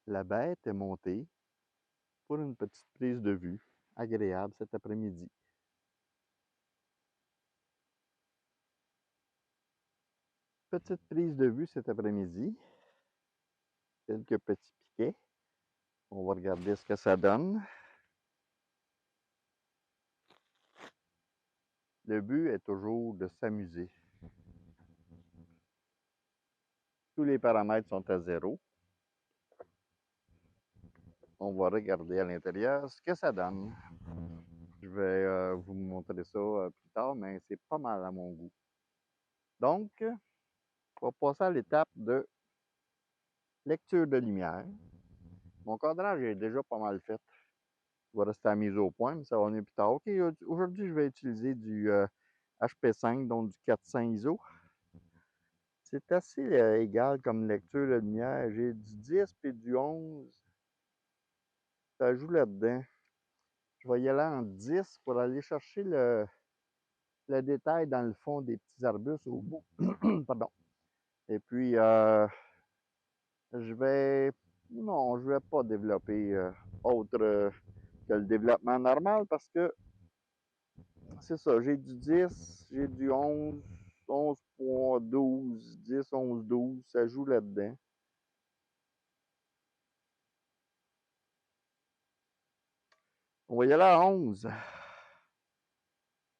La bête est montée pour une petite prise de vue agréable cet après-midi. Petite prise de vue cet après-midi. Quelques petits piquets. On va regarder ce que ça donne. Le but est toujours de s'amuser. Tous les paramètres sont à 0. On va regarder à l'intérieur ce que ça donne. Je vais vous montrer ça plus tard, mais c'est pas mal à mon goût. Donc, on va passer à l'étape de lecture de lumière. Mon cadrage est déjà pas mal fait. Je vais rester à mise au point, mais ça va venir plus tard. OK, aujourd'hui, je vais utiliser du HP5, donc du 400 ISO. C'est assez égal comme lecture de lumière. J'ai du 10 et du 11. Ça joue là-dedans. Je vais y aller en 10 pour aller chercher le détail dans le fond des petits arbustes au bout. Pardon. Et puis, je vais... Non, je vais pas développer autre que le développement normal parce que c'est ça, j'ai du 10, j'ai du 11, 11.12, 10, 11, 12, ça joue là-dedans. On va y aller à 11.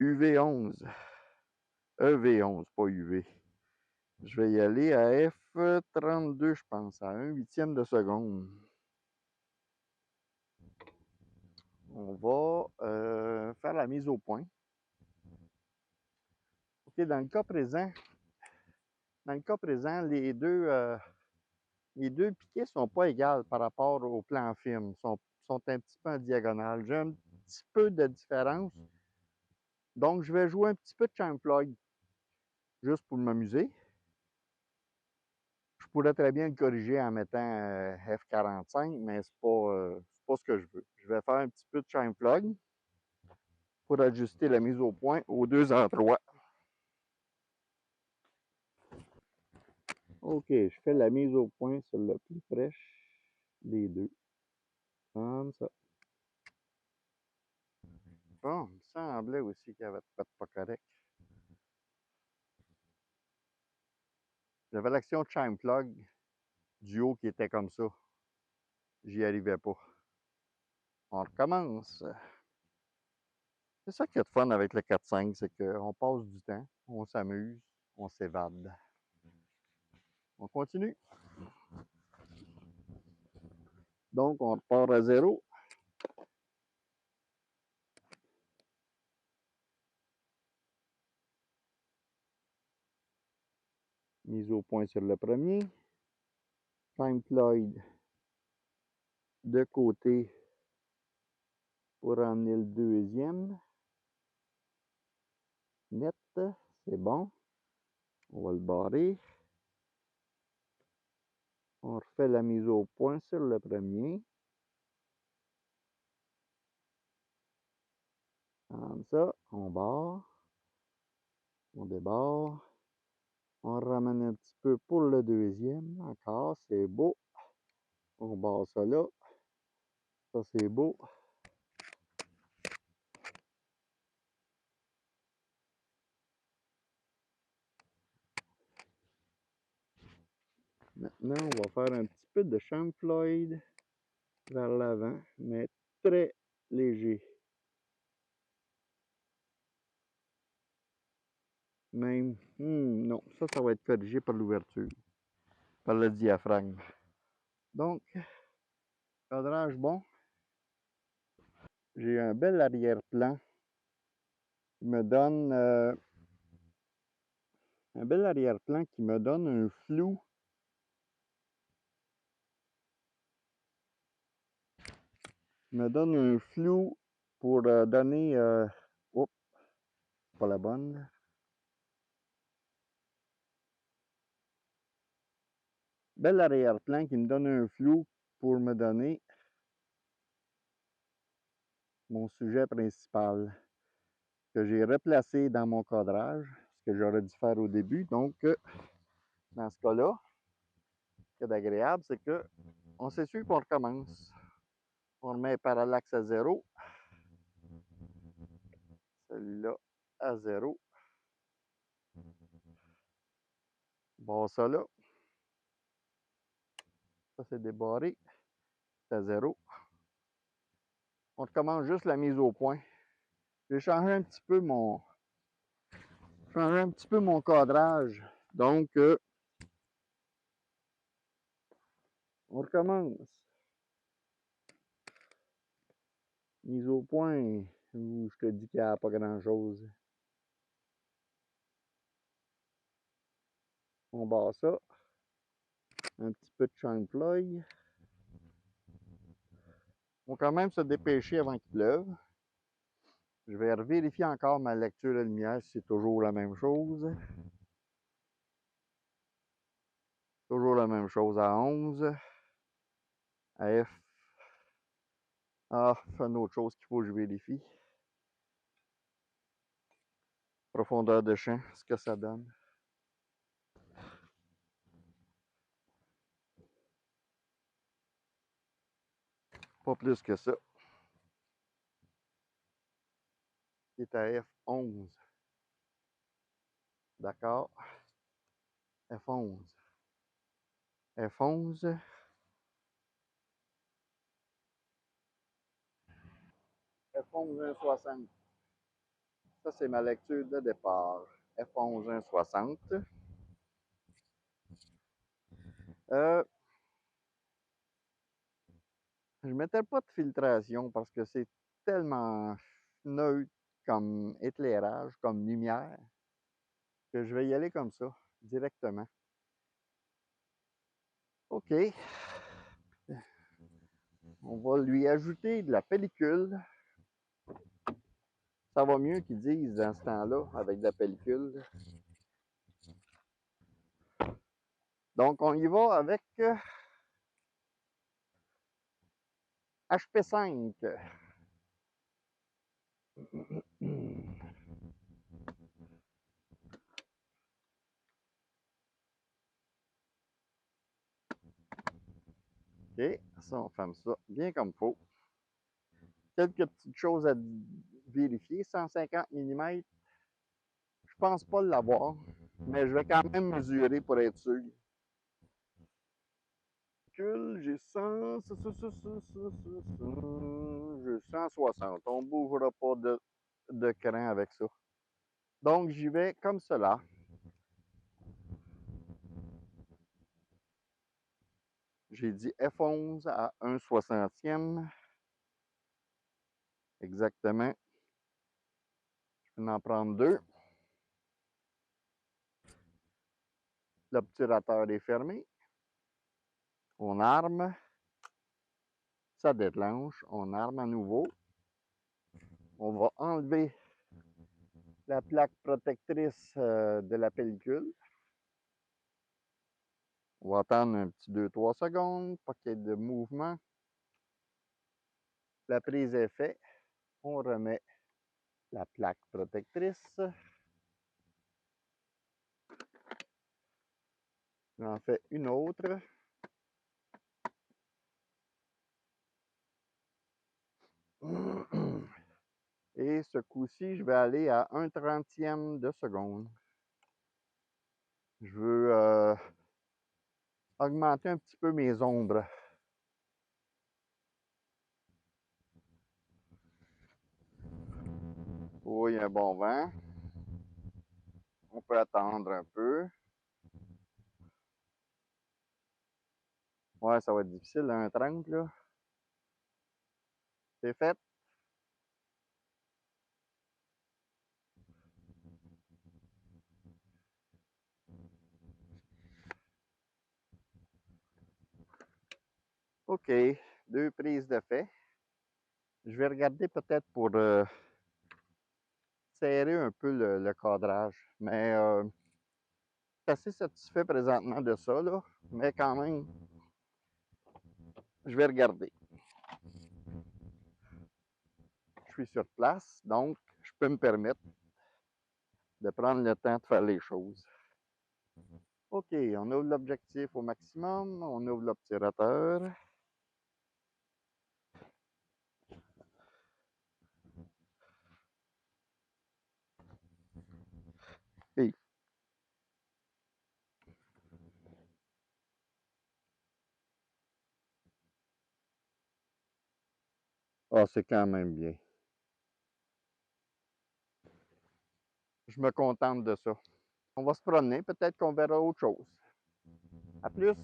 UV11. EV11, pas UV. Je vais y aller à F32, je pense, à 1/8 de seconde. On va faire la mise au point. OK, dans le cas présent, les deux piquets ne sont pas égales par rapport au plan film. Ils sont un petit peu en diagonale. J'ai un petit peu de différence. Donc, je vais jouer un petit peu de Chime Floyd, juste pour m'amuser. Je pourrais très bien le corriger en mettant F45, mais c'est pas ce que je veux. Je vais faire un petit peu de Chime Floyd pour ajuster la mise au point aux deux endroits. OK, je fais la mise au point sur le plus fraîche des deux. Comme ça. Bon, il me semblait aussi qu'il y avait de pas correct. J'avais l'action Chime Plug du haut qui était comme ça. J'y arrivais pas. On recommence. C'est ça qui est de fun avec le 4-5, c'est qu'on passe du temps, on s'amuse, on s'évade. On continue. Donc, on repart à 0. Mise au point sur le premier. Chime Floyd de côté pour emmener le deuxième. Net, c'est bon. On va le barrer. On refait la mise au point sur le premier. Comme ça, on barre. On débarre. On ramène un petit peu pour le deuxième. Encore, c'est beau. On barre ça là. Ça, c'est beau. Maintenant, on va faire un petit peu de Chime Floyd vers l'avant, mais très léger. Même, non, ça va être corrigé par l'ouverture, par le diaphragme. Donc, cadrage bon. J'ai un bel arrière-plan qui me donne un flou. Pour donner... oh, pas la bonne. Bel arrière-plan qui me donne un flou pour me donner mon sujet principal que j'ai replacé dans mon cadrage, ce que j'aurais dû faire au début. Donc, dans ce cas-là, ce qui est agréable, c'est que On s'essuie et on recommence. On remet parallaxe à 0. Celui-là à 0. Bon, ça là. Ça, c'est débarré. C'est à 0. On recommence juste la mise au point. J'ai changé un petit peu mon cadrage. Donc, on recommence. Mise au point, où je te dis qu'il n'y a pas grand-chose. On barre ça. Un petit peu de shine ploy. On va quand même se dépêcher avant qu'il pleuve. Je vais vérifier encore ma lecture de lumière si c'est toujours la même chose. Toujours la même chose à 11. À F. Ah, une autre chose qu'il faut que je vérifie. Profondeur de champ, ce que ça donne. Pas plus que ça. Il est à F11. D'accord. F11. F11. F11 1,60. Ça, c'est ma lecture de départ. F11 1,60. Je ne mettais pas de filtration parce que c'est tellement neutre comme éclairage, comme lumière, que je vais y aller comme ça, directement. OK. On va lui ajouter de la pellicule. Ça va mieux qu'ils disent dans ce temps-là, avec de la pellicule. Donc, on y va avec HP5. OK, ça, on ferme ça bien comme il faut. Quelques petites choses à vérifier. 150 mm. Je pense pas l'avoir, mais je vais quand même mesurer pour être sûr. J'ai 100, j'ai 160. On ne bougera pas de cran avec ça. Donc, j'y vais comme cela. J'ai dit F11 à 1/60. Exactement. Je vais en prendre deux. L'obturateur est fermé. On arme. Ça déclenche. On arme à nouveau. On va enlever la plaque protectrice de la pellicule. On va attendre un petit 2-3 secondes, pas qu'il y ait de mouvement. La prise est faite. On remet la plaque protectrice. J'en fais une autre. Et ce coup-ci, je vais aller à 1/30 de seconde. Je veux augmenter un petit peu mes ombres. Oh, il y a un bon vent. On peut attendre un peu. Ouais, ça va être difficile, 1/30 là. C'est fait. OK. Deux prises de fait. Je vais regarder peut-être pour serrer un peu le cadrage. Mais je suis assez satisfait présentement de ça, là. Mais quand même, je vais regarder. Je suis sur place, donc je peux me permettre de prendre le temps de faire les choses. OK, on ouvre l'objectif au maximum, on ouvre l'obturateur. Ah, c'est quand même bien. Je me contente de ça. On va se promener, peut-être qu'on verra autre chose. À plus!